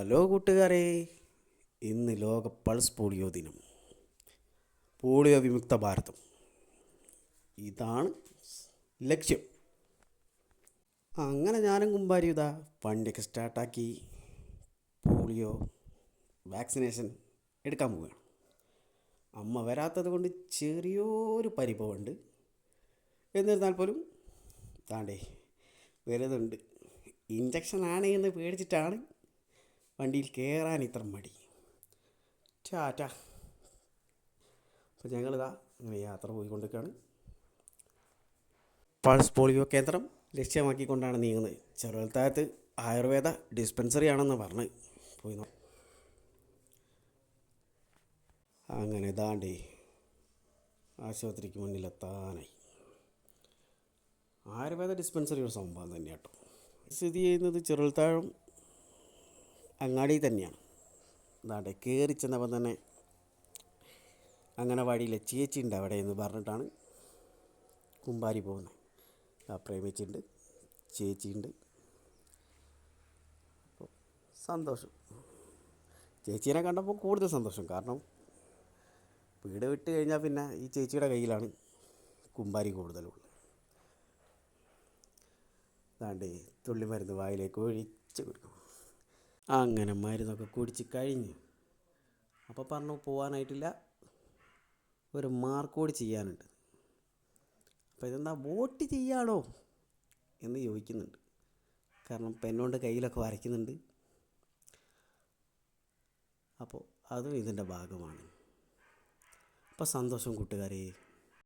Hello കൂട്ടുകാരെ, ഇന്ന് ലോക പൾസ് പോളിയോ ദിനം. പോളിയോ വിമുക്ത ഭാരതം, ഇതാണ് ലക്ഷ്യം. അങ്ങനെ ഞാനും കുമ്പാരി ഇതാ വണ്ടിയൊക്കെ സ്റ്റാർട്ടാക്കി പോളിയോ വാക്സിനേഷൻ എടുക്കാൻ പോവുകയാണ്. അമ്മ വരാത്തത് കൊണ്ട് ചെറിയൊരു പരിഭവമുണ്ട്. എന്നിരുന്നാൽ പോലും താണ്ടേ വരുന്നുണ്ട്. ഇഞ്ചക്ഷനാണ് എന്ന് പേടിച്ചിട്ടാണ് വണ്ടിയിൽ കയറാൻ ഇത്ര മടി. ടാറ്റ. അപ്പോൾ ഞങ്ങളിതാ അങ്ങനെ യാത്ര പോയിക്കൊണ്ടിരിക്കുകയാണ്. പൾസ് പോളിയോ കേന്ദ്രം ലക്ഷ്യമാക്കിക്കൊണ്ടാണ് നീങ്ങുന്നത്. ചെറുവൽത്തായത്ത് ആയുർവേദ ഡിസ്പെൻസറി ആണെന്ന് പറഞ്ഞ് പോയി. അങ്ങനെ ഇതാണ്ടേ ആശുപത്രിക്ക് മുന്നിലെത്താനായി. ആയുർവേദ ഡിസ്പെൻസറി ഒരു സംഭവം തന്നെ കേട്ടോ. സ്ഥിതി ചെയ്യുന്നത് ചെറുവൽത്താഴം അങ്ങാടി തന്നെയാണ്. ഇതാണ്ടെ കയറി ചെന്നപ്പോൾ തന്നെ അങ്ങനെ വഴിയിലെ ചേച്ചിയുണ്ട് അവിടെ എന്ന് പറഞ്ഞിട്ടാണ് കുമ്പാരി പോകുന്നത്. ആ പ്രേമിച്ചുണ്ട്, ചേച്ചിയുണ്ട്. അപ്പോൾ സന്തോഷം. ചേച്ചീനെ കണ്ടപ്പോൾ കൂടുതൽ സന്തോഷം. കാരണം വീട് വിട്ട് കഴിഞ്ഞാൽ പിന്നെ ഈ ചേച്ചിയുടെ കയ്യിലാണ് കുമ്പാരി കൂടുതലുള്ളത്. അതാണ്ട് തുള്ളി മരുന്ന് വായിലേക്ക് ഒഴിച്ച് കൊടുക്കും. അങ്ങനെ മരുന്നൊക്കെ കുടിച്ച് കഴിഞ്ഞ് അപ്പോൾ പറഞ്ഞു പോകാനായിട്ടില്ല, ഒരു മാർക്ക് കൂടി ചെയ്യാനുണ്ട്. അപ്പോൾ ഇതെന്താ വോട്ട് ചെയ്യാണോ എന്ന് ചോദിക്കുന്നുണ്ട്. കാരണം പെണ്ണുകൊണ്ട് കയ്യിലൊക്കെ വരയ്ക്കുന്നുണ്ട്. അപ്പോൾ അതും ഇതിൻ്റെ ഭാഗമാണ്. അപ്പോൾ സന്തോഷം കൂട്ടുകാരെ.